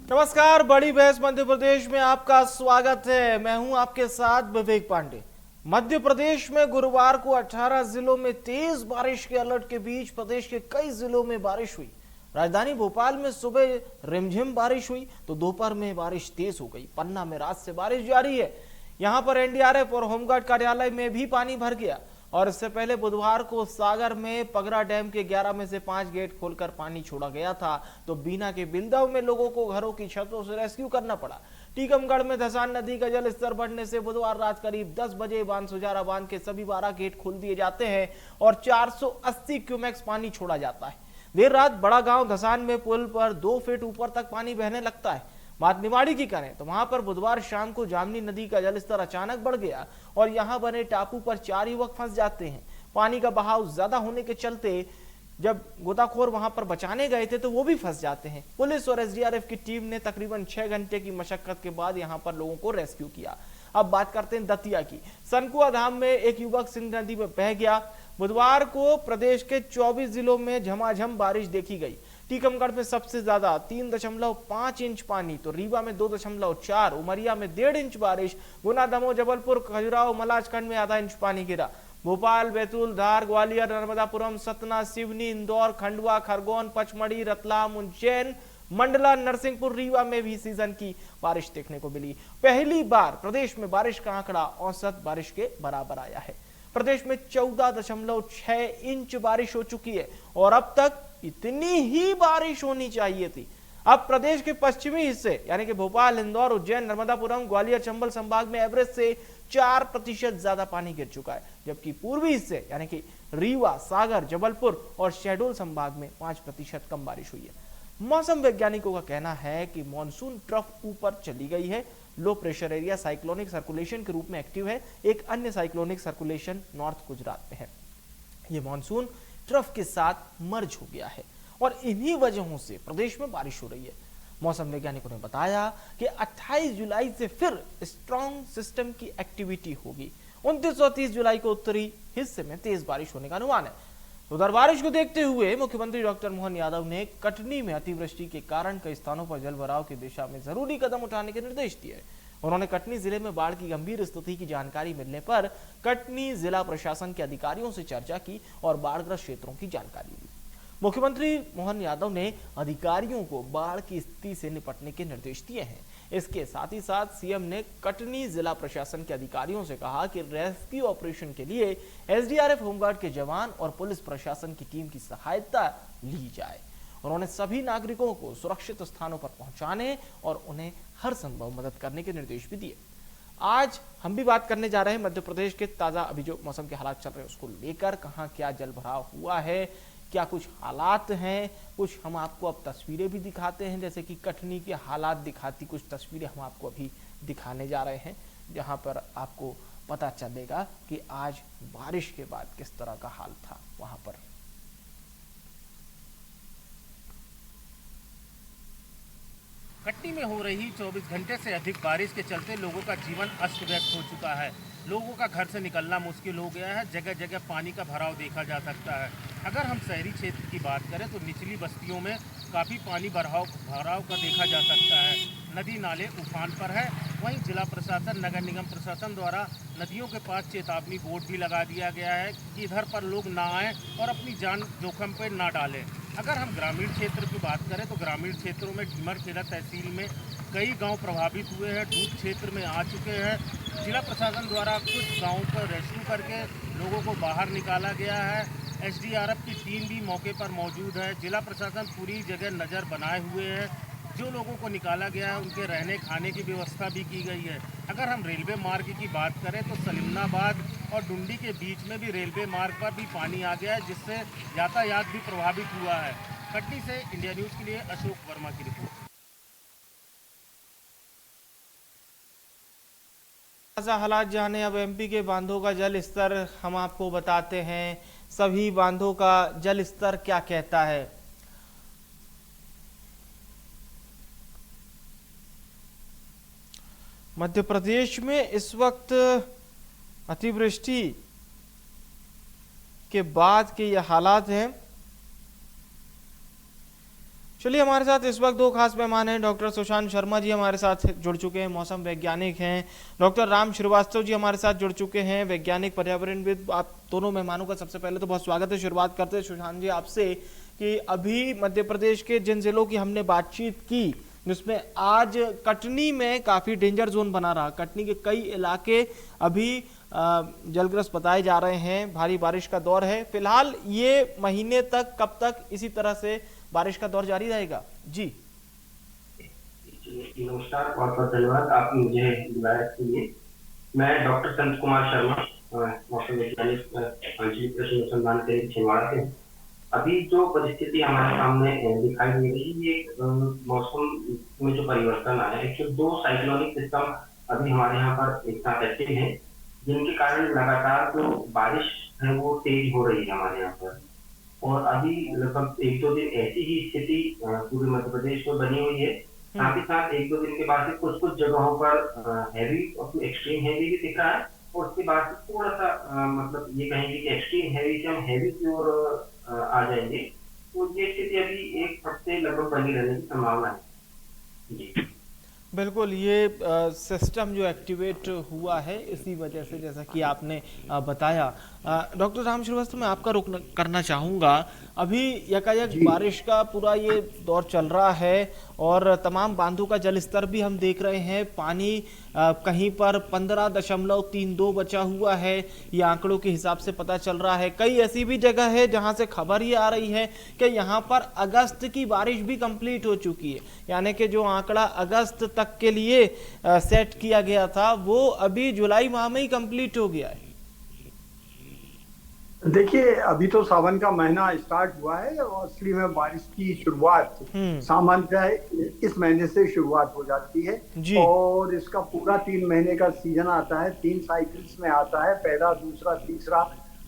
नमस्कार, बड़ी बहस मध्य प्रदेश में आपका स्वागत है। मैं हूं आपके साथ विवेक पांडे। मध्य प्रदेश में गुरुवार को 18 जिलों में तेज बारिश के अलर्ट के बीच प्रदेश के कई जिलों में बारिश हुई। राजधानी भोपाल में सुबह रिमझिम बारिश हुई तो दोपहर में बारिश तेज हो गई। पन्ना में रात से बारिश जारी है। यहां पर एनडीआरएफ और होमगार्ड कार्यालय में भी पानी भर गया। और इससे पहले बुधवार को सागर में पगरा डैम के 11 में से 5 गेट खोलकर पानी छोड़ा गया था तो बीना के बिंदव में लोगों को घरों की छतों से रेस्क्यू करना पड़ा। टीकमगढ़ में धसान नदी का जल स्तर बढ़ने से बुधवार रात करीब 10 बजे बांसुजारा बांध के सभी 12 गेट खोल दिए जाते हैं और 480 क्यूमेक्स पानी छोड़ा जाता है। देर रात बड़ा गांव धसान में पुल पर 2 फीट ऊपर तक पानी बहने लगता है। बात निवाड़ी की करें तो वहां पर बुधवार शाम को जामनी नदी का जलस्तर अचानक बढ़ गया और यहां बने टापू पर 4 युवक फंस जाते हैं। पानी का बहाव ज्यादा होने के चलते जब गोताखोर वहां पर बचाने गए थे तो वो भी फंस जाते हैं। पुलिस और एसडीआरएफ की टीम ने तकरीबन 6 घंटे की मशक्कत के बाद यहां पर लोगों को रेस्क्यू किया। अब बात करते हैं दतिया की। सनकुआ धाम में एक युवक सिंध नदी में बह गया। बुधवार को प्रदेश के 24 जिलों में झमाझम बारिश देखी गई। टीकमगढ़ में सबसे ज्यादा 3.5 इंच पानी तो रीवा में 2.4, उमरिया में 1.5 इंच बारिश, गुना, दमोह, जबलपुर, खजुराहो, मलाजखंड में आधा इंच पानी गिरा। भोपाल, बैतूल, धार, ग्वालियर, नर्मदापुरम, सतना, सिवनी, इंदौर, खंडवा, खरगोन, पचमढ़ी, रतलाम, उज्जैन, मंडला, नरसिंहपुर, रीवा में भी सीजन की बारिश देखने को मिली। पहली बार प्रदेश में बारिश का आंकड़ा औसत बारिश के बराबर आया है। प्रदेश में 14.6 इंच बारिश हो चुकी है और अब तक इतनी ही बारिश होनी चाहिए थी। अब प्रदेश के पश्चिमी हिस्से यानी कि भोपाल, इंदौर, उज्जैन, नर्मदापुरम, ग्वालियर, चंबल संभाग में एवरेज से 4% ज्यादा पानी गिर चुका है, जबकि पूर्वी हिस्से यानी कि रीवा, सागर, जबलपुर और शहडोल संभाग में 5% कम बारिश हुई है। मौसम वैज्ञानिकों का कहना है कि मानसून ट्रफ ऊपर चली गई है। Low pressure area cyclonic circulation के रूप में एक्टिव है। एक अन्य साइक्लोनिक सर्कुलेशन नॉर्थ गुजरात में है। यह मानसून ट्रफ के साथ मर्ज हो गया है और इन्हीं वजहों से प्रदेश में बारिश हो रही है। मौसम वैज्ञानिकों ने बताया कि 28 जुलाई से फिर स्ट्रॉन्ग सिस्टम की एक्टिविटी होगी। 29 और 30 जुलाई को उत्तरी हिस्से में तेज बारिश होने का अनुमान है। उधर बारिश को देखते हुए मुख्यमंत्री डॉक्टर मोहन यादव ने कटनी में अतिवृष्टि के कारण कई स्थानों पर जलभराव की दिशा में जरूरी कदम उठाने के निर्देश दिए। उन्होंने कटनी जिले में बाढ़ की गंभीर स्थिति की जानकारी मिलने पर कटनी जिला प्रशासन के अधिकारियों से चर्चा की और बाढ़ग्रस्त क्षेत्रों की जानकारी ली। मुख्यमंत्री मोहन यादव ने अधिकारियों को बाढ़ की स्थिति से निपटने के निर्देश दिए हैं। इसके साथ ही साथ सीएम ने कटनी जिला प्रशासन के अधिकारियों से कहा कि रेस्क्यू ऑपरेशन के लिए एसडीआरएफ, होमगार्ड के जवान और पुलिस प्रशासन की टीम की सहायता ली जाए। उन्होंने सभी नागरिकों को सुरक्षित स्थानों पर पहुंचाने और उन्हें हर संभव मदद करने के निर्देश भी दिए। आज हम भी बात करने जा रहे हैं मध्य प्रदेश के ताजा अभी जो मौसम के हालात चल रहे हैं उसको लेकर। कहां क्या जलभराव हुआ है, क्या कुछ हालात हैं, कुछ हम आपको अब तस्वीरें भी दिखाते हैं, जैसे कि कटनी के हालात दिखाती कुछ तस्वीरें हम आपको अभी दिखाने जा रहे हैं, जहां पर आपको पता चलेगा कि आज बारिश के बाद किस तरह का हाल था वहां पर। कटनी में हो रही 24 घंटे से अधिक बारिश के चलते लोगों का जीवन अस्त व्यस्त हो चुका है। लोगों का घर से निकलना मुश्किल हो गया है। जगह जगह पानी का भराव देखा जा सकता है। अगर हम शहरी क्षेत्र की बात करें तो निचली बस्तियों में काफ़ी पानी भराव का देखा जा सकता है। नदी नाले उफान पर है। वहीं जिला प्रशासन, नगर निगम प्रशासन द्वारा नदियों के पास चेतावनी बोर्ड भी लगा दिया गया है कि इधर पर लोग ना आएँ और अपनी जान जोखिम पर ना डालें। अगर हम ग्रामीण क्षेत्र की बात करें तो ग्रामीण क्षेत्रों में ढीमरखेड़ा तहसील में कई गांव प्रभावित हुए हैं, डूब क्षेत्र में आ चुके हैं। जिला प्रशासन द्वारा कुछ गांवों पर रेस्क्यू करके लोगों को बाहर निकाला गया है। एसडीआरएफ की टीम भी मौके पर मौजूद है। जिला प्रशासन पूरी जगह नज़र बनाए हुए है। जो लोगों को निकाला गया है उनके रहने खाने की व्यवस्था भी की गई है। अगर हम रेलवे मार्ग की बात करें तो सलीमनाबाद और डुंडी के बीच में भी रेलवे मार्ग पर भी पानी आ गया है, जिससे यातायात भी प्रभावित हुआ है। कटनी से इंडिया न्यूज़ के लिए अशोक वर्मा की रिपोर्ट। ताजा हालात जाने अब एमपी के बांधों का जल स्तर हम आपको बताते हैं। सभी बांधों का जल स्तर क्या कहता है। मध्य प्रदेश में इस वक्त अतिवृष्टि के बाद के ये हालात हैं। चलिए, हमारे साथ इस वक्त दो खास मेहमान हैं। डॉक्टर सुशांत शर्मा जी हमारे साथ जुड़ चुके हैं, मौसम वैज्ञानिक हैं। डॉक्टर राम श्रीवास्तव जी हमारे साथ जुड़ चुके हैं, वैज्ञानिक पर्यावरणविद। आप दोनों मेहमानों का सबसे पहले तो बहुत स्वागत है। शुरुआत करते हैं सुशांत जी आपसे कि अभी मध्य प्रदेश के जिन जिलों की हमने बातचीत की, जिसमें आज कटनी में काफ़ी डेंजर जोन बना रहा, कटनी के कई इलाके अभी जलग्रस्त बताए जा रहे हैं, भारी बारिश का दौर है। फिलहाल ये महीने तक, कब तक इसी तरह से बारिश का दौर जारी रहेगा? जी नमस्कार, बहुत बहुत धन्यवाद आपने मुझे बुलाया के लिए। मैं डॉक्टर संत कुमार शर्मा, मौसम वैज्ञानिक, आंचलिक कृषि अनुसंधान केंद्र छिंदवाड़ा से। अभी जो परिस्थिति हमारे सामने दिखाई दे रही है, ये मौसम में जो परिवर्तन आया है, एक्चुअली दो साइक्लोनिक सिस्टम अभी हमारे यहाँ पर एक साथ एक्टिव है, जिनके कारण लगातार जो बारिश है वो तेज हो रही है हमारे यहाँ पर। और अभी लगभग एक दो दिन ऐसी ही स्थिति पूरे मध्य प्रदेश में बनी हुई है। साथ ही साथ एक दो दिन के बाद से कुछ कुछ जगहों पर हैवी, एक्सट्रीम हैवी भी दिख रहा है, और उसके बाद से थोड़ा सा मतलब ये कहेंगे कि एक्सट्रीम हैवी से हम हैवी की ओर आ जाएंगे। तो ये स्थिति अभी एक हफ्ते लगभग बनी रहने की संभावना है। जी बिल्कुल, ये सिस्टम जो एक्टिवेट हुआ है इसी वजह से, जैसा कि आपने बताया। डॉक्टर राम श्रीवास्तव, मैं आपका रुख करना चाहूँगा। अभी यकायक बारिश का पूरा ये दौर चल रहा है और तमाम बांधों का जल स्तर भी हम देख रहे हैं। पानी कहीं पर 15.32 बचा हुआ है, ये आंकड़ों के हिसाब से पता चल रहा है। कई ऐसी भी जगह है जहां से खबर ये आ रही है कि यहाँ पर अगस्त की बारिश भी कंप्लीट हो चुकी है, यानी कि जो आंकड़ा अगस्त तक के लिए सेट किया गया था वो अभी जुलाई माह में ही कंप्लीट हो गया है। देखिए, अभी तो सावन का महीना स्टार्ट हुआ है और असली में बारिश की शुरुआत सामान्यतः इस महीने से शुरुआत हो जाती है। और इसका पूरा 3 महीने का सीजन आता है, 3 साइकिल्स में आता है, पहला, दूसरा, तीसरा,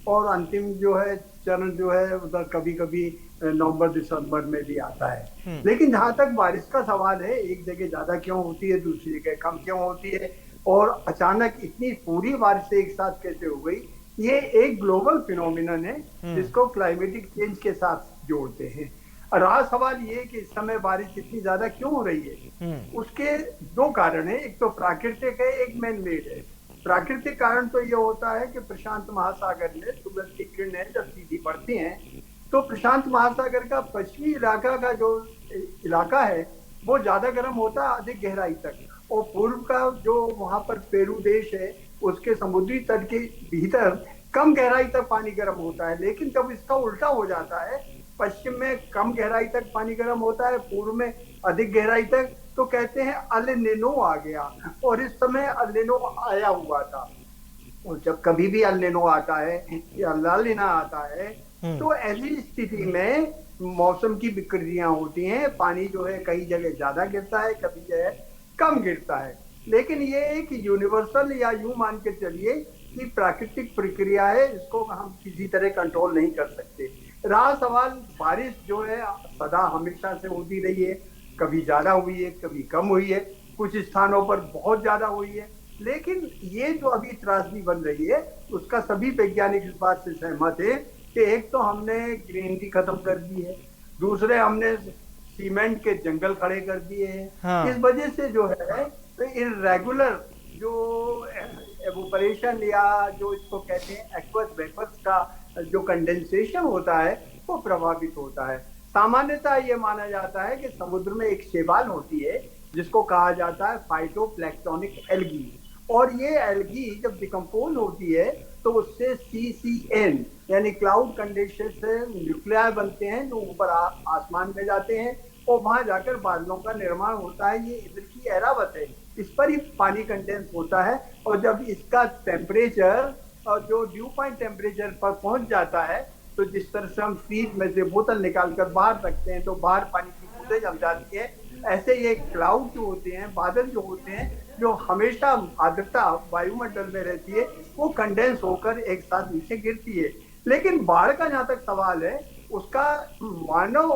और अंतिम जो है चरण जो है उधर कभी कभी नवंबर दिसंबर में भी आता है। लेकिन जहां तक बारिश का सवाल है, एक जगह ज्यादा क्यों होती है, दूसरी जगह कम क्यों होती है, और अचानक इतनी पूरी बारिश एक साथ कैसे हो गई, ये एक ग्लोबल फिनोमिनन है जिसको क्लाइमेटिक चेंज के साथ जोड़ते हैं। रहा सवाल ये कि इस समय बारिश इतनी ज्यादा क्यों हो रही है, उसके 2 कारण है। एक तो प्राकृतिक है, एक मैन मेड है। प्राकृतिक कारण तो ये होता है कि प्रशांत महासागर में सूरज की किरणें जब सीधी पड़ती हैं तो प्रशांत महासागर का पश्चिमी इलाका का जो इलाका है वो ज्यादा गर्म होता है अधिक गहराई तक, और पूर्व का जो वहां पर पेरू देश है उसके समुद्री तट के भीतर कम गहराई तक पानी गर्म होता है। लेकिन जब इसका उल्टा हो जाता है, पश्चिम में कम गहराई तक पानी गर्म होता है, पूर्व में अधिक गहराई तक, तो कहते हैं अल नीनो आ गया। और इस समय अल नीनो आया हुआ था, और जब कभी भी अल नीनो आता है या ला नीना आता है तो ऐसी स्थिति में मौसम की विकृतियां होती हैं। पानी जो है कई जगह ज्यादा गिरता है, कभी जगह कम गिरता है। लेकिन ये एक यूनिवर्सल, या यूं मान के चलिए कि प्राकृतिक प्रक्रिया है, इसको हम किसी तरह कंट्रोल नहीं कर सकते। रहा सवाल, बारिश जो है सदा हमेशा से होती रही है, कभी ज्यादा हुई है, कभी कम हुई है, कुछ स्थानों पर बहुत ज्यादा हुई है। लेकिन ये जो अभी त्रासदी बन रही है उसका सभी वैज्ञानिक इस बात से सहमत है कि एक तो हमने ग्रीनरी खत्म कर दी है, दूसरे हमने सीमेंट के जंगल खड़े कर दिए हैं। इस वजह से जो है इरेगुलर जो एवोपरेशन, या जो इसको कहते हैं एक्वस वेपर्स का जो कंडेंसेशन होता है वो प्रभावित होता है। सामान्यतः ये माना जाता है कि समुद्र में एक शैवाल होती है जिसको कहा जाता है फाइटोप्लैंक्टोनिक एल्गी, और ये एल्गी जब डिकम्पोज होती है तो उससे CCN यानी क्लाउड कंडेंसेशन न्यूक्लियाई बनते हैं जो ऊपर आसमान में जाते हैं और वहां जाकर बादलों का निर्माण होता है। ये इधर की एरावत है, इस पर ही पानी कंडेंस होता है, और जब इसका टेम्परेचर और जो ड्यू पॉइंट टेम्परेचर पर पहुंच जाता है तो जिस तरह से हम फ्रीज में से बोतल निकालकर बाहर रखते हैं तो बाहर पानी की बूंदें जम जाती है, ऐसे ये क्लाउड जो होते हैं, बादल जो होते हैं, जो हमेशा आर्द्रता वायुमंडल में रहती है, वो कंडेंस होकर एक साथ नीचे गिरती है। लेकिन बाढ़ का जहाँ तक सवाल है उसका मानव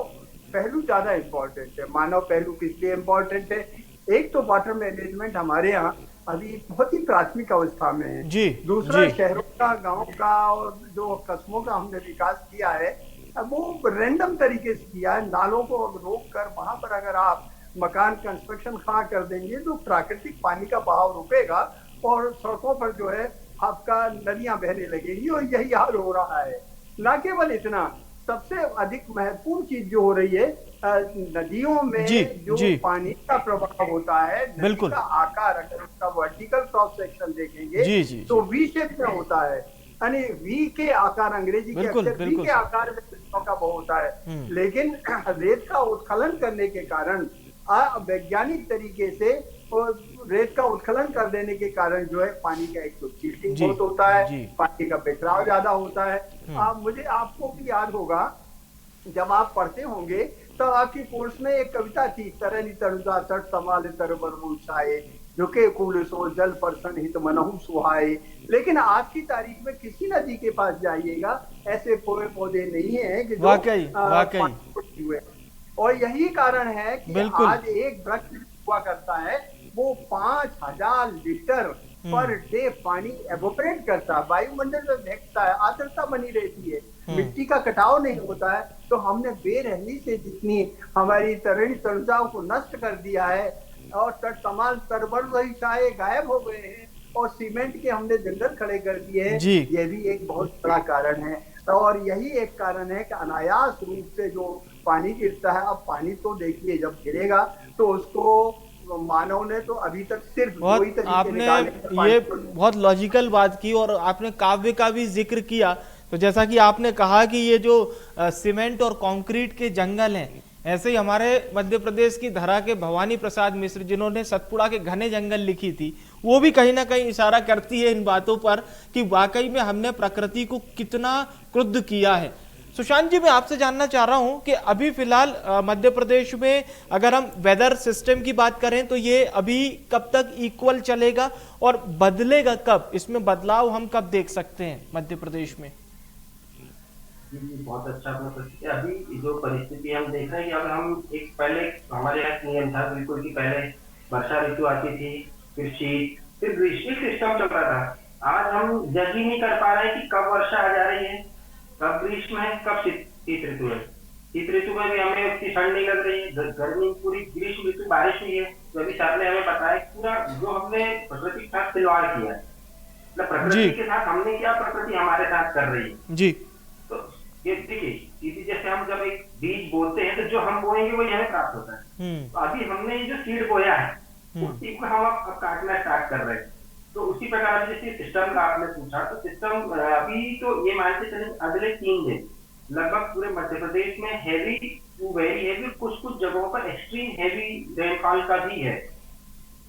पहलू ज्यादा इम्पोर्टेंट है। मानव पहलू किस लिए इम्पोर्टेंट है? एक तो वाटर मैनेजमेंट हमारे यहाँ अभी बहुत ही प्राथमिक अवस्था में है। दूसरा शहरों का, गांव का और जो कस्बों का हमने विकास किया है, वो रैंडम तरीके से किया है। नालों को रोक कर वहां पर अगर आप मकान कंस्ट्रक्शन खड़ा कर देंगे तो प्राकृतिक पानी का बहाव रुकेगा और सड़कों पर जो है आपका नदियां बहने लगेंगी, और यही हाल हो रहा है। न केवल इतना, सबसे अधिक महत्वपूर्ण चीज जो हो रही है, नदियों में जो पानी का प्रभाव होता है, नदी का आकार अगर उसका वर्टिकल क्रॉस सेक्शन देखेंगे तो वी शेप में होता है, यानी वी के आकार, अंग्रेजी के अक्षर वी के आकार में नदियों का बहाव होता है। लेकिन रेत का उत्खनन करने के कारण, वैज्ञानिक तरीके से रेत का उत्खनन कर देने के कारण जो है पानी का एक तो चीटिंग बहुत होता है, पानी का बिखराव ज्यादा होता है। मुझे आपको भी याद होगा, जब आप पढ़ते होंगे तो आपकी कोर्स में एक कविता थी, तरनी तरुजा तट समाल तरबर मुसाए, जो के कुल सो जल परसन हित मनहु सुहाए। लेकिन आज की तारीख में किसी नदी के पास जाइएगा, ऐसे पौधे नहीं है कि जो वाकई। और यही कारण है कि आज एक वृक्ष हुआ करता है वो 5000 लीटर पर डे पानी एवोपरेट करता है, वायुमंडल में फेंकता है, आर्द्रता बनी रहती है, मिट्टी का कटाव नहीं होता है। तो हमने बेरहमी से जितनी हमारी तरणीय तनुजाओं को नष्ट कर दिया है, और तट तमाम तरबर वही चाहे गायब हो गए हैं, और सीमेंट के हमने जंगल खड़े कर दिए हैं, ये भी एक बहुत बड़ा कारण है। और यही एक कारण है कि अनायास रूप से जो पानी गिरता है, अब पानी तो देखिए जब गिरेगा तो उसको मानव ने तो अभी तक सिर्फ दो ही तरीके आपने ये बहुत लॉजिकल बात की, और आपने काव्य का भी जिक्र किया। तो जैसा कि आपने कहा कि ये जो सीमेंट और कंक्रीट के जंगल हैं, ऐसे ही हमारे मध्य प्रदेश की धरा के भवानी प्रसाद मिश्र, जिन्होंने सतपुड़ा के घने जंगल लिखी थी, वो भी कहीं ना कहीं इशारा करती है इन बातों पर कि वाकई में हमने प्रकृति को कितना क्रुद्ध किया है। सुशांत जी, मैं आपसे जानना चाह रहा हूं कि अभी फिलहाल मध्य प्रदेश में अगर हम वेदर सिस्टम की बात करें तो ये अभी कब तक इक्वल चलेगा और बदलेगा कब? इसमें बदलाव हम कब देख सकते हैं मध्य प्रदेश में? बहुत अच्छा प्रश्न है। अभी जो परिस्थिति हम देख रहे हैं कि अगर हम एक पहले हमारे यहाँ नियम था बिल्कुल कि पहले वर्षा ऋतु आती थी, फिर शीत, फिर ग्रीष्म सिस्टम चल रहा था। आज हम जज ही नहीं कर पा रहे हैं कि कब वर्षा आ जा रही है, कब ग्रीष्म है, कब शीत ऋतु है। शीत ऋतु में भी हमें उतनी ठंड नहीं लग रही है, गर्मी पूरी, ग्रीष्म ऋतु बारिश हुई है। तो अभी सर ने हमें बताया पूरा जो हमने प्रकृति के साथ खिलवाड़ किया है, मतलब प्रकृति के साथ हमने किया, प्रकृति हमारे साथ कर रही है जी। तो ये देखिए, जैसे हम जब एक बीज बोते हैं तो जो हम बोएंगे वही हमें प्राप्त होता है। तो अभी हमने ये जो सीड बोया है उसी को हम अब काटना स्टार्ट कर रहे हैं। तो उसी प्रकार जैसे सिस्टम का आपने पूछा, तो सिस्टम अभी तो ये मानते चले अगले 3 दिन लगभग पूरे मध्य प्रदेश में हैवी टू वेरी हैवी, कुछ जगहों पर एक्सट्रीम हैवी रेनफॉल का भी है।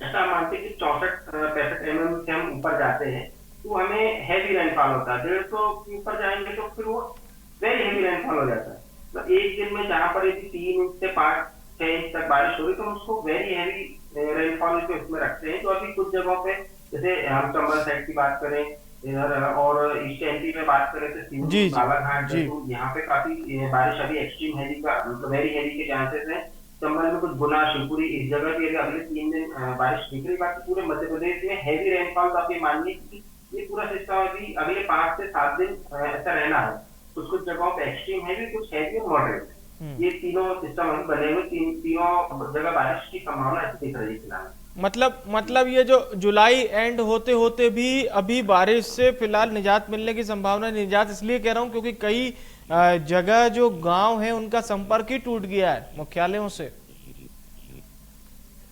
ऐसा मानते कि 64-65 mm से हम ऊपर जाते हैं तो हमें हैवी रेनफॉल होता है। 150 के ऊपर जाएंगे तो फिर वो वेरी हेवी रेनफॉल हो जाता है। तो एक दिन में जहाँ पर यदि 3 इंच से 5-6 इंच तक बारिश हो रही तो उसको वेरी हेवी रेनफॉल के उसमें रखते हैं। तो अभी कुछ जगहों पे जैसे हम चंबल साइड की बात करें इधर, और ईस्ट एमपी में बात करें तो बालाघाट, यहाँ पे काफी बारिश अभी एक्सट्रीम हैवी का, मतलब वेरी हैवी के चांसेस है। चंबल में कुछ गुना, शिवपुरी, इस जगह भी अगले 3 दिन बारिश दिख रही। बाकी पूरे मध्य प्रदेश में हैवी रेनफॉल का आप ये मानिए कि ये पूरा सिस्टम अभी अगले 5 से 7 दिन ऐसा रहना है। कुछ जगहों पे एक्सट्रीम हैवी, कुछ हैवी और मॉडरेट, ये तीनों सिस्टम अभी बने हुए, तीनों जगह बारिश की संभावना ऐसी दिख रही है फिलहाल। मतलब ये जो जुलाई एंड होते होते भी अभी बारिश से फिलहाल निजात मिलने की संभावना, निजात इसलिए कह रहा हूँ क्योंकि कई जगह जो गांव है उनका संपर्क ही टूट गया है मुख्यालयों से।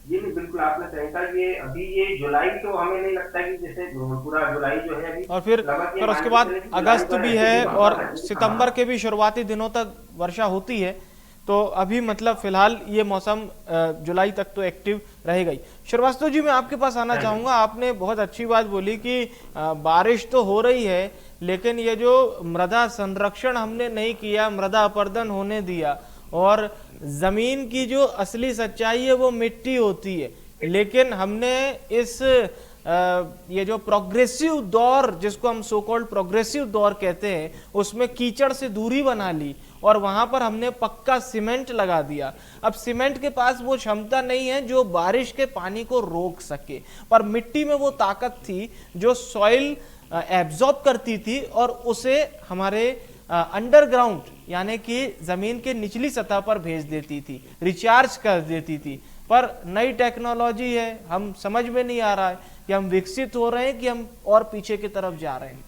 ये भी बिल्कुल आपने सही कहा, ये अभी ये जुलाई तो हमें नहीं लगता कि जैसे पूरा जुलाई जो है अभी, और फिर उसके बाद अगस्त भी है और सितंबर के भी शुरुआती दिनों तक वर्षा होती है। तो अभी मतलब फिलहाल ये मौसम जुलाई तक तो एक्टिव रहेगा ही। श्रीवास्तव जी, मैं आपके पास आना चाहूंगा। आपने बहुत अच्छी बात बोली कि बारिश तो हो रही है लेकिन ये जो मृदा संरक्षण हमने नहीं किया, मृदा अपरदन होने दिया, और जमीन की जो असली सच्चाई है वो मिट्टी होती है। लेकिन हमने इस ये जो प्रोग्रेसिव दौर, जिसको हम सो कॉल्ड प्रोग्रेसिव दौर कहते हैं, उसमें कीचड़ से दूरी बना ली और वहां पर हमने पक्का सीमेंट लगा दिया। अब सीमेंट के पास वो क्षमता नहीं है जो बारिश के पानी को रोक सके, पर मिट्टी में वो ताकत थी जो सॉइल एब्जॉर्ब करती थी और उसे हमारे अंडरग्राउंड यानी कि जमीन के निचली सतह पर भेज देती थी, रिचार्ज कर देती थी। पर नई टेक्नोलॉजी है, हम समझ में नहीं आ रहा है कि हम विकसित हो रहे हैं कि हम और पीछे की तरफ जा रहे हैं।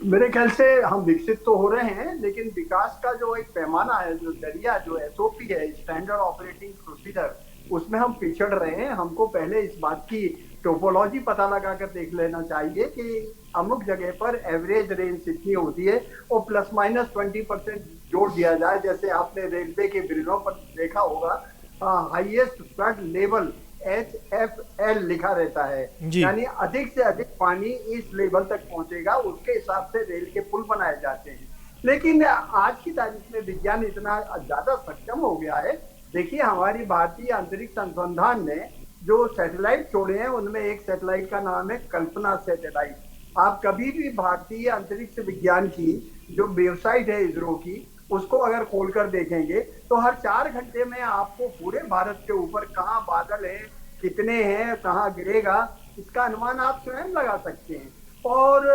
मेरे ख्याल से हम विकसित तो हो रहे हैं, लेकिन विकास का जो एक पैमाना है, जो जरिया, जो एसओपी है, स्टैंडर्ड ऑपरेटिंग प्रोसीजर, उसमें हम पिछड़ रहे हैं। हमको पहले इस बात की टोपोलॉजी पता लगा कर देख लेना चाहिए कि अमुक जगह पर एवरेज रेंज इतनी होती है और प्लस माइनस 20% जोड़ दिया जाए। जैसे आपने रेलवे के ब्रिजों पर देखा होगा, हाईएस्ट फ्लड लेवल HFL लिखा रहता है, यानी अधिक से अधिक पानी इस लेवल तक पहुंचेगा, उसके हिसाब से रेल के पुल बनाए जाते हैं। लेकिन आज की तारीख में विज्ञान इतना ज्यादा सक्षम हो गया है। देखिए, हमारी भारतीय अंतरिक्ष अनुसंधान ने जो सैटेलाइट छोड़े हैं, उनमें एक सैटेलाइट का नाम है कल्पना सैटेलाइट। आप कभी भी भारतीय अंतरिक्ष विज्ञान की जो वेबसाइट है इसरो की, उसको अगर खोलकर देखेंगे तो हर 4 घंटे में आपको पूरे भारत के ऊपर कहाँ बादल है, कितने हैं, कहाँ गिरेगा, इसका अनुमान आप स्वयं लगा सकते हैं। और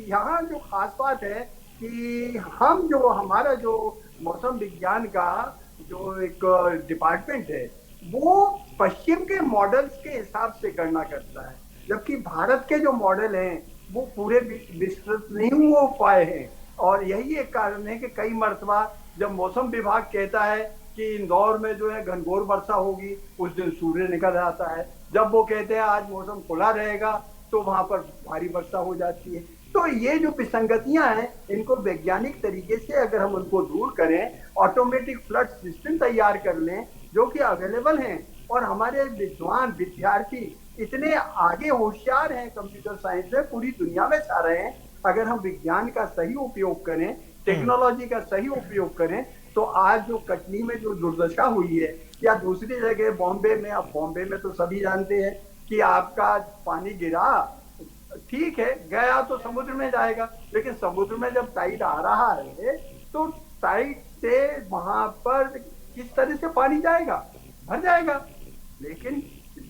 यहाँ जो खास बात है कि हमारा जो मौसम विज्ञान का जो एक डिपार्टमेंट है, वो पश्चिम के मॉडल्स के हिसाब से गणना करता है, जबकि भारत के जो मॉडल हैं वो पूरे विस्तृत नहीं हो पाए हैं। और यही एक कारण है कि कई मरतबा जब मौसम विभाग कहता है कि इंदौर में जो है घनघोर वर्षा होगी, उस दिन सूर्य निकल आता है। जब वो कहते हैं आज मौसम खुला रहेगा, तो वहां पर भारी वर्षा हो जाती है। तो ये जो विसंगतियां हैं, इनको वैज्ञानिक तरीके से अगर हम उनको दूर करें, ऑटोमेटिक फ्लड सिस्टम तैयार कर लें जो कि अवेलेबल हैं, और हमारे विद्वान विद्यार्थी इतने आगे होशियार हैं कंप्यूटर साइंस में, पूरी दुनिया में छा रहे हैं। अगर हम विज्ञान का सही उपयोग करें, टेक्नोलॉजी का सही उपयोग करें, तो आज जो कटनी में जो दुर्दशा हुई है, या दूसरी जगह बॉम्बे में, अब बॉम्बे में तो सभी जानते हैं कि आपका पानी गिरा, ठीक है, गया तो समुद्र में जाएगा, लेकिन समुद्र में जब टाइड आ रहा है तो टाइड से वहां पर किस तरह से पानी जाएगा, भर जाएगा। लेकिन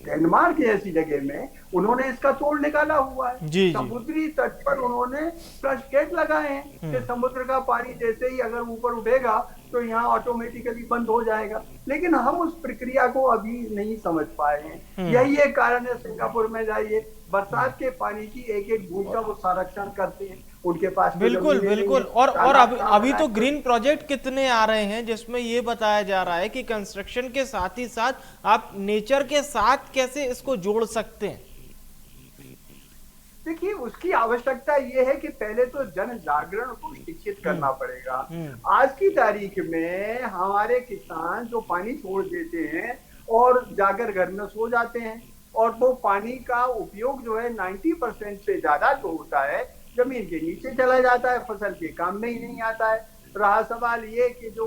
डेनमार्क जैसी जगह में उन्होंने इसका तोड़ निकाला हुआ है। समुद्री तट पर उन्होंने फ्लश गेट लगाए हैं कि समुद्र का पानी जैसे ही अगर ऊपर उठेगा तो यहाँ ऑटोमेटिकली बंद हो जाएगा। लेकिन हम उस प्रक्रिया को अभी नहीं समझ पाए हैं। यही एक कारण है, सिंगापुर में जाइए, बरसात के पानी की एक एक बूंद का वो संरक्षण करते हैं, उनके पास बिल्कुल बिल्कुल। और अभी तो ग्रीन प्रोजेक्ट कितने आ रहे हैं जिसमें ये बताया जा रहा है कि कंस्ट्रक्शन के साथ ही साथ आप नेचर के साथ कैसे इसको जोड़ सकते हैं। देखिए, उसकी आवश्यकता ये है कि पहले तो जन जागरण को शिक्षित करना पड़ेगा। आज की तारीख में हमारे किसान जो पानी छोड़ देते हैं और जाकर घर में सो जाते हैं, और वो पानी का उपयोग जो है 90% से ज्यादा जो होता है जमीन के नीचे चला जाता है, फसल के काम में ही नहीं आता है। रहा सवाल ये कि जो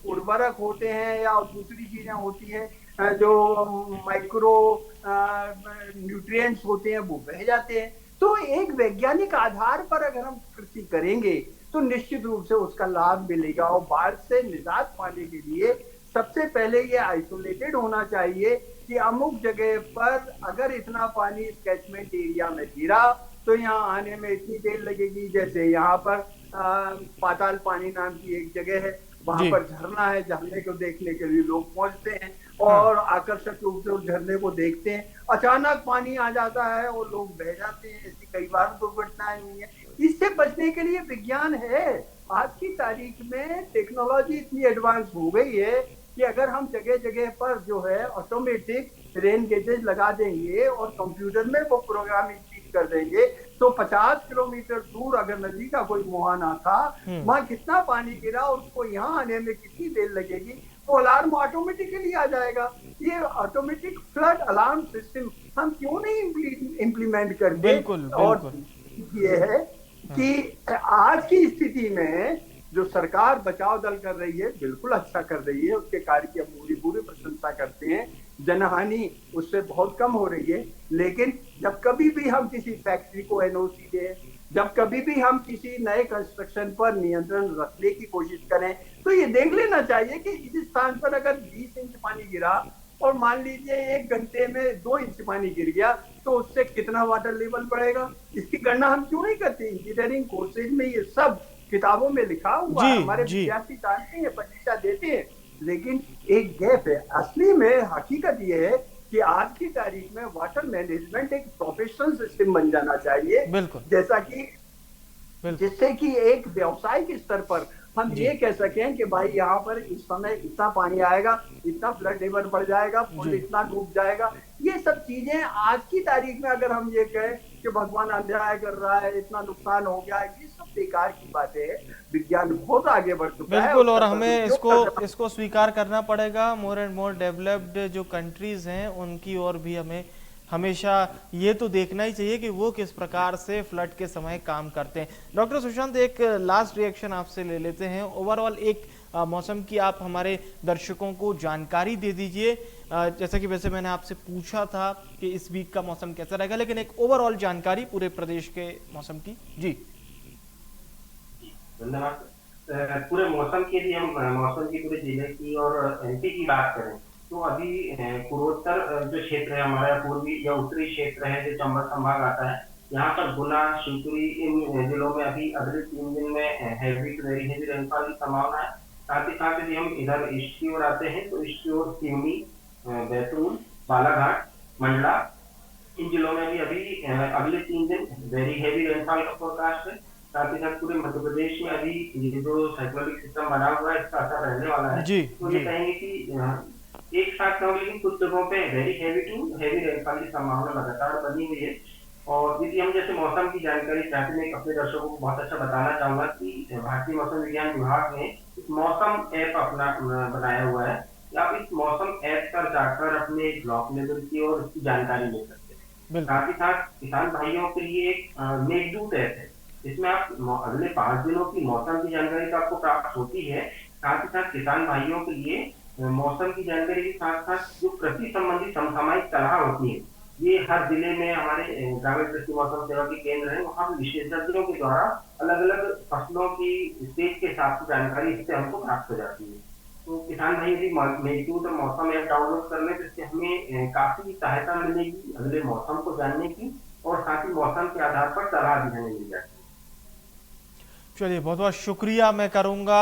उर्वरक होते हैं या दूसरी चीजें होती हैं, जो माइक्रो न्यूट्रिएंट्स होते हैं, वो बह जाते हैं। तो एक वैज्ञानिक आधार पर अगर हम कृषि करेंगे तो निश्चित रूप से उसका लाभ मिलेगा। और बाढ़ से निजात पाने के लिए सबसे पहले ये आइसोलेटेड होना चाहिए कि अमुक जगह पर अगर इतना पानी कैचमेंट एरिया में गिरा तो यहाँ आने में इतनी देर लगेगी। जैसे यहाँ पर पाताल पानी नाम की एक जगह है, वहां पर झरना है, झरने को देखने के लिए लोग पहुंचते हैं और आकर्षक रूप से उस झरने को देखते हैं। अचानक पानी आ जाता है और लोग बह जाते हैं। ऐसी कई बार दुर्घटनाएं हुई हैं। इससे बचने के लिए विज्ञान है। आज की तारीख में टेक्नोलॉजी इतनी एडवांस हो गई है कि अगर हम जगह जगह पर जो है ऑटोमेटिक रेन गेजेस लगा देंगे और कंप्यूटर में वो प्रोग्रामिंग कर देंगे, तो 50 किलोमीटर दूर अगर नदी का कोई मुहाना था, वहां कितना पानी गिरा और उसको यहाँ आने में कितनी देर लगेगी, वो अलार्म ऑटोमेटिकली आ जाएगा। ये ऑटोमेटिक फ्लड अलार्म सिस्टम हम क्यों नहीं इम्प्लीमेंट करते? बिल्कुल, और ये है कि आज की स्थिति में जो सरकार बचाव दल कर रही है, बिल्कुल अच्छा कर रही है, उसके कार्य की हम पूरी प्रशंसा करते हैं। जनहानि उससे बहुत कम हो रही है। लेकिन जब कभी भी हम किसी फैक्ट्री को एनओसी दें, जब कभी भी हम किसी नए कंस्ट्रक्शन पर नियंत्रण रखने की कोशिश करें, तो ये देख लेना चाहिए कि इस स्थान पर अगर 20 इंच पानी गिरा और मान लीजिए 1 घंटे में 2 इंच पानी गिर गया, तो उससे कितना वाटर लेवल बढ़ेगा, इसकी गणना हम क्यों नहीं करते? इंजीनियरिंग कोर्सेज में ये सब किताबों में लिखा हुआ है, हमारे जी। विद्यार्थी जानते हैं, परीक्षा देते हैं, लेकिन एक गैप है। असली में हकीकत ये है कि आज की तारीख में वाटर मैनेजमेंट एक प्रोफेशनल सिस्टम बन जाना चाहिए, बिल्कुल जैसा कि जिससे कि एक व्यवसायिक स्तर पर हम ये कह सकें कि भाई यहाँ पर इस समय इतना पानी आएगा, इतना फ्लड लेवल बढ़ जाएगा, पुल इतना डूब जाएगा। ये सब चीजें आज की तारीख में अगर हम ये कहें कि भगवान अन्याय कर रहा है, इतना नुकसान हो गया है, ये सब बेकार की बातें हैं। विज्ञान बहुत आगे बढ़ चुका है बिल्कुल, और हमें इसको स्वीकार करना पड़ेगा। मोर एंड मोर डेवलप्ड जो कंट्रीज हैं उनकी ओर भी हमें हमेशा ये तो देखना ही चाहिए कि वो किस प्रकार से फ्लड के समय काम करते हैं। डॉक्टर सुशांत, एक लास्ट रिएक्शन आपसे ले लेते हैं। ओवरऑल एक मौसम की आप हमारे दर्शकों को जानकारी दे दीजिए, जैसा कि वैसे मैंने आपसे पूछा था कि इस वीक का मौसम कैसा रहेगा, लेकिन एक ओवरऑल जानकारी पूरे प्रदेश के मौसम की। जी धन्यवाद। पूरे मौसम के लिए हम मौसम की पूरे जिले की और एमपी की बात करें तो अभी पूर्वोत्तर जो क्षेत्र है हमारा, पूर्वी या उत्तरी क्षेत्र है जो चंबल संभाग आता है, यहाँ पर गुना, शिवपुरी इन जिलों में अभी अगले 3 दिन में heavy to very heavy rainfall की संभावना है। साथ ही साथ यदि हम इधर ईस्ट की ओर आते हैं तो ईस्ट की ओर सिवनी, बैतूल, बालाघाट, मंडला, इन जिलों में भी अभी अगले 3 दिन वेरी हैवी रेनफॉल का फोरकास्ट है। साथ ही साथ पूरे मध्य प्रदेश में अभी ये जो साइक्लोनिक सिस्टम बना हुआ है इसका असर रहने वाला है। तो ये कहेंगे कि एक साथ न हो, लेकिन कुछ जगहों पे very heavy to heavy rainfall की संभावना लगातार बनी हुई है। और यदि हम जैसे मौसम की जानकारी चाहते हैं, अपने दर्शकों को बहुत अच्छा बताना चाहूंगा कि भारतीय मौसम विज्ञान विभाग ने एक मौसम ऐप अपना बनाया हुआ है। आप इस मौसम ऐप पर जाकर अपने ब्लॉक लेवल की और उसकी जानकारी ले सकते हैं। साथ ही साथ किसान भाइयों के लिए एक मेघदूत ऐप है, जिसमें आप अगले 5 दिनों की मौसम की जानकारी तो आपको प्राप्त होती है। साथ ही साथ किसान भाइयों के लिए मौसम की जानकारी के साथ साथ जो कृषि संबंधी समसामयिक सलाह होती है, ये हर जिले में हमारे ग्रामीण कृषि मौसम सेवा के केंद्र हैं, वहाँ विशेषज्ञों के द्वारा अलग अलग फसलों की स्टेज के हिसाब से जानकारी इससे हमको प्राप्त हो जाती है। तो किसान भाई यदि मेघदूत और मौसम ऐप डाउनलोड कर ले तो इससे हमें काफी सहायता मिलेगी अगले मौसम को जानने की, और साथ ही मौसम के आधार पर सलाह भी हमें मिल जाती है। चलिए, बहुत बहुत शुक्रिया मैं करूंगा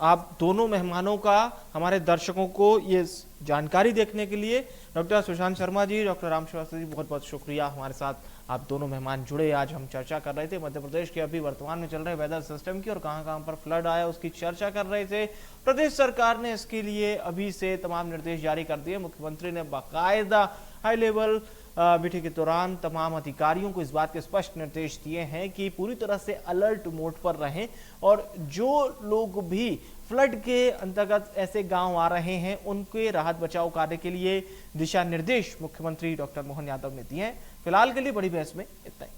आप दोनों मेहमानों का, हमारे दर्शकों को ये जानकारी देखने के लिए। डॉक्टर सुशांत शर्मा जी, डॉक्टर राम श्रीवास्तव जी, बहुत बहुत शुक्रिया हमारे साथ आप दोनों मेहमान जुड़े। आज हम चर्चा कर रहे थे मध्य प्रदेश के अभी वर्तमान में चल रहे वेदर सिस्टम की और कहां कहां पर फ्लड आया उसकी चर्चा कर रहे थे। प्रदेश सरकार ने इसके लिए अभी से तमाम निर्देश जारी कर दिए। मुख्यमंत्री ने बाकायदा हाई लेवल मीटिंग के दौरान तमाम अधिकारियों को इस बात के स्पष्ट निर्देश दिए हैं कि पूरी तरह से अलर्ट मोड पर रहें, और जो लोग भी फ्लड के अंतर्गत ऐसे गांव आ रहे हैं उनके राहत बचाव कार्य के लिए दिशा निर्देश मुख्यमंत्री डॉक्टर मोहन यादव ने दिए हैं। फिलहाल के लिए बड़ी बहस में इतना ही।